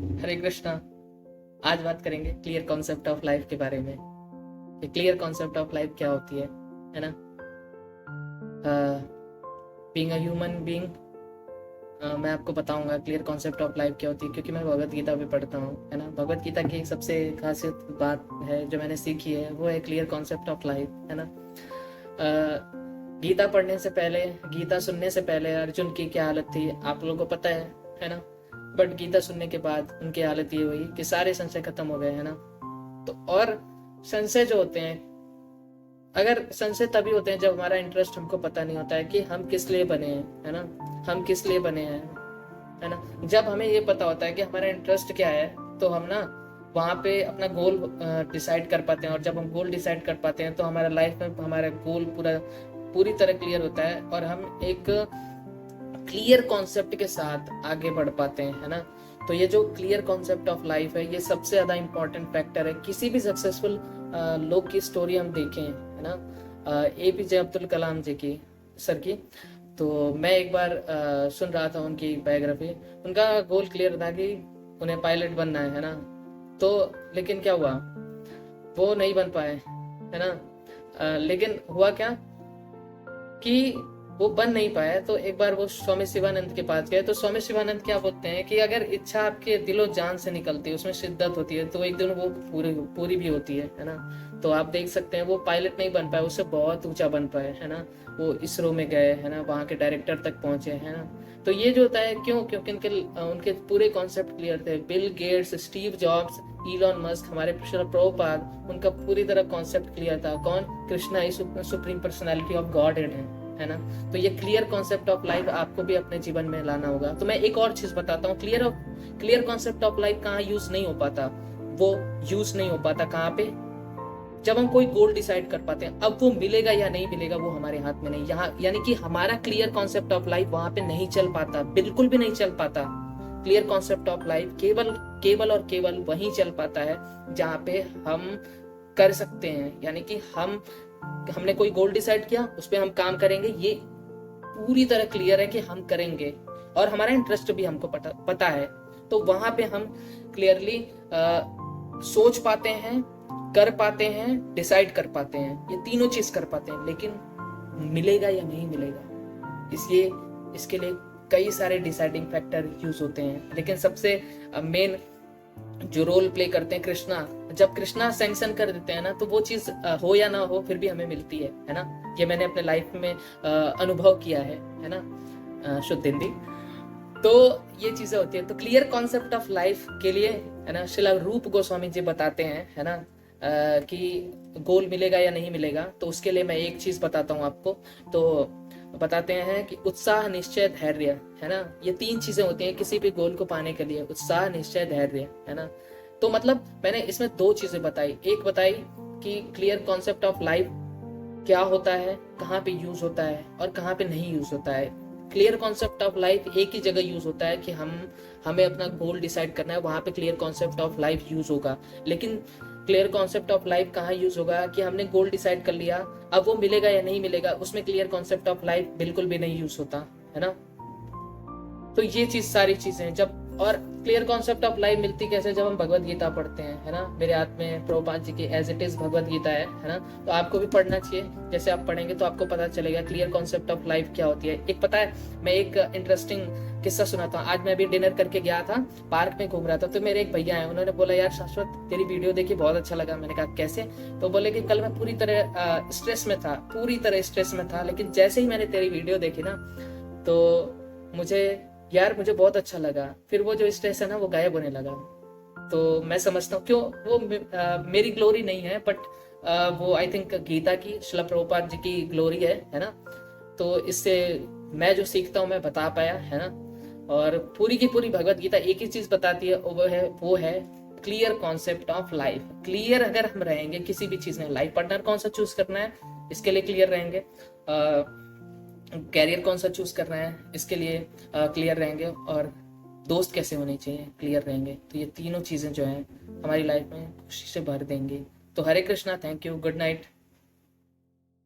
हरे कृष्णा। आज बात करेंगे क्लियर कॉन्सेप्ट ऑफ लाइफ के बारे में कि क्लियर कॉन्सेप्ट ऑफ लाइफ क्या होती है ना। बीइंग अ ह्यूमन बीइंग, मैं आपको बताऊंगा क्लियर कॉन्सेप्ट ऑफ लाइफ क्या होती है, क्योंकि मैं भगवत गीता भी पढ़ता हूँ, है ना। भगवत गीता की सबसे खासियत बात है जो मैंने सीखी है वो है क्लियर कॉन्सेप्ट ऑफ लाइफ, है ना। गीता पढ़ने से पहले, गीता सुनने से पहले अर्जुन की क्या हालत थी आप लोगों को पता है ना। बट गीता सुनने के बाद उनकी हालत ये हुई कि सारे संशय खत्म हो गए, है ना। तो और संशय जो होते हैं, अगर संशय तभी होते हैं जब हमारा इंटरेस्ट हमको पता नहीं होता है कि हम किस लिए बने हैं, है ना। हम किस लिए बने हैं, है ना। जब हमें ये पता होता है कि हमारा इंटरेस्ट क्या है तो हम ना वहाँ पे अपना गोल डिसाइड कर पाते हैं, और जब हम गोल डिसाइड कर पाते हैं तो हमारा लाइफ में हमारा गोल पूरी तरह क्लियर होता है और हम एक क्लियर कॉन्सेप्ट के साथ आगे बढ़ पाते हैं, है ना। तो ये जो क्लियर कॉन्सेप्ट ऑफ लाइफ है ये सबसे ज्यादा इंपॉर्टेंट फैक्टर है। किसी भी सक्सेसफुल लोग की स्टोरी हम देखें, है ना, APJ अब्दुल कलाम जी की, सर की, तो मैं एक बार सुन रहा था उनकी बायोग्राफी। उनका गोल क्लियर था कि उन्हें पायलट बनना है ना। तो लेकिन क्या हुआ, वो नहीं बन पाए, है ना। लेकिन हुआ क्या कि वो बन नहीं पाया। तो एक बार वो स्वामी शिवानंद के पास गए, तो स्वामी शिवानंद क्या बोलते हैं कि अगर इच्छा आपके दिलो जान से निकलती है, उसमें शिद्दत होती है, तो एक दिन वो पूरी भी होती है ना। तो आप देख सकते हैं वो पायलट नहीं बन पाए, उससे बहुत ऊंचा बन पाए, है ना। वो इसरो में गए, है ना, वहां के डायरेक्टर तक पहुंचे, है ना। तो ये जो होता है क्यों, क्योंकि उनके पूरे कॉन्सेप्ट क्लियर थे। Bill Gates, Steve jobs, Elon Musk, हमारे प्रभुपाद, उनका पूरी तरह कॉन्सेप्ट क्लियर था। कौन? कृष्णा ही सुप्रीम पर्सनालिटी ऑफ गॉड है ना। तो ये क्लियर कॉन्सेप्ट ऑफ लाइफ आपको भी अपने जीवन में लाना होगा। तो मैं एक और चीज बताता हूँ, क्लियर कॉन्सेप्ट ऑफ लाइफ कहाँ यूज नहीं हो पाता, वो यूज नहीं हो पाता कहाँ पे, जब हम कोई गोल डिसाइड कर पाते हैं। अब वो मिलेगा या नहीं मिलेगा वो हमारे हाथ में नहीं, यहाँ यानी कि हमारा क्लियर कॉन्सेप्ट ऑफ लाइफ वहां पे नहीं चल पाता, बिल्कुल भी नहीं चल पाता। क्लियर कॉन्सेप्ट ऑफ लाइफ केवल और केवल वही चल पाता है जहाँ पे हम कर सकते हैं, यानी कि हमने कोई गोल डिसाइड किया, उस पर हम काम करेंगे, ये पूरी तरह क्लियर है कि हम करेंगे, और हमारा इंटरेस्ट भी हमको पता है। तो वहां पे हम क्लियरली सोच पाते हैं, कर पाते हैं, डिसाइड कर पाते हैं, ये तीनों चीज कर पाते हैं। लेकिन मिलेगा या नहीं मिलेगा, इसलिए इसके लिए कई सारे डिसाइडिंग फैक्टर यूज होते हैं। लेकिन सबसे मेन जो रोल प्ले करते हैं कृष्णा, जब कृष्णा सैंक्शन कर देते हैं ना, तो वो चीज हो या ना हो फिर भी हमें मिलती है ना। ये मैंने अपने लाइफ में अनुभव किया है ना, शुद्ध हिंदी। तो ये चीजें होती है। तो क्लियर कॉन्सेप्ट ऑफ लाइफ के लिए, है ना, श्रील रूप गोस्वामी जी बताते हैं, है ना, कि गोल मिलेगा या नहीं मिलेगा। तो उसके लिए मैं एक चीज बताता हूँ आपको। तो बताते हैं कि उत्साह, निश्चय, धैर्य, है ना, ये तीन चीजें होती हैं किसी भी गोल को पाने के लिए। उत्साह, निश्चय, धैर्य, है ना। तो मतलब मैंने इसमें दो चीजें बताई। एक बताई कि क्लियर कॉन्सेप्ट ऑफ लाइफ क्या होता है, कहाँ पे यूज होता है और कहाँ पे नहीं यूज होता है। क्लियर कॉन्सेप्ट ऑफ लाइफ एक ही जगह यूज होता है कि हमें अपना गोल डिसाइड करना है, वहां पे clear concept of life use होगा। लेकिन क्लियर कॉन्सेप्ट ऑफ लाइफ कहाँ यूज होगा कि हमने गोल डिसाइड कर लिया, अब वो मिलेगा या नहीं मिलेगा, उसमें क्लियर कॉन्सेप्ट ऑफ लाइफ बिल्कुल भी नहीं यूज होता, है ना। तो ये चीज, सारी चीजें जब, और क्लियर कॉन्सेप्ट ऑफ लाइफ मिलती कैसे, जब हम भगवत गीता पढ़ते हैं, है ना। मेरे हाथ में प्रभुपाद जी की as it is Bhagavad Gita है ना। तो आपको भी पढ़ना चाहिए। जैसे आप पढ़ेंगे तो आपको पता चलेगा क्लियर कॉन्सेप्ट ऑफ लाइफ क्या होती है। एक पता है, मैं एक इंटरेस्टिंग किस्सा सुनाता हूँ। आज मैं अभी डिनर करके गया था, पार्क में घूम रहा था, तो मेरे एक भैया है, उन्होंने बोला यार शाश्वत तेरी वीडियो देखी, बहुत अच्छा लगा। मैंने कहा कैसे? तो बोले कि कल मैं पूरी तरह स्ट्रेस में था, पूरी तरह स्ट्रेस में था, लेकिन जैसे ही मैंने तेरी वीडियो देखी ना, तो मुझे बहुत अच्छा लगा। फिर वो जो स्ट्रेस है ना वो गायब होने लगा। तो मैं समझता हूँ क्यों, वो मेरी ग्लोरी नहीं है, बट वो आई थिंक गीता की, श्रील प्रभुपाद जी की ग्लोरी है ना। तो इससे मैं जो सीखता हूँ मैं बता पाया, है ना। और पूरी की पूरी भगवत गीता एक ही चीज बताती है, वो है clear concept of life. Clear अगर हम रहेंगे किसी भी चीज में, लाइफ पार्टनर कौन सा चूज करना है इसके लिए क्लियर रहेंगे, कैरियर कौन सा चूज करना है इसके लिए क्लियर रहेंगे, और दोस्त कैसे होने चाहिए क्लियर रहेंगे, तो ये तीनों चीजें जो हैं हमारी लाइफ में खुशी से भर देंगी। तो Hare Krishna, thank you, good night.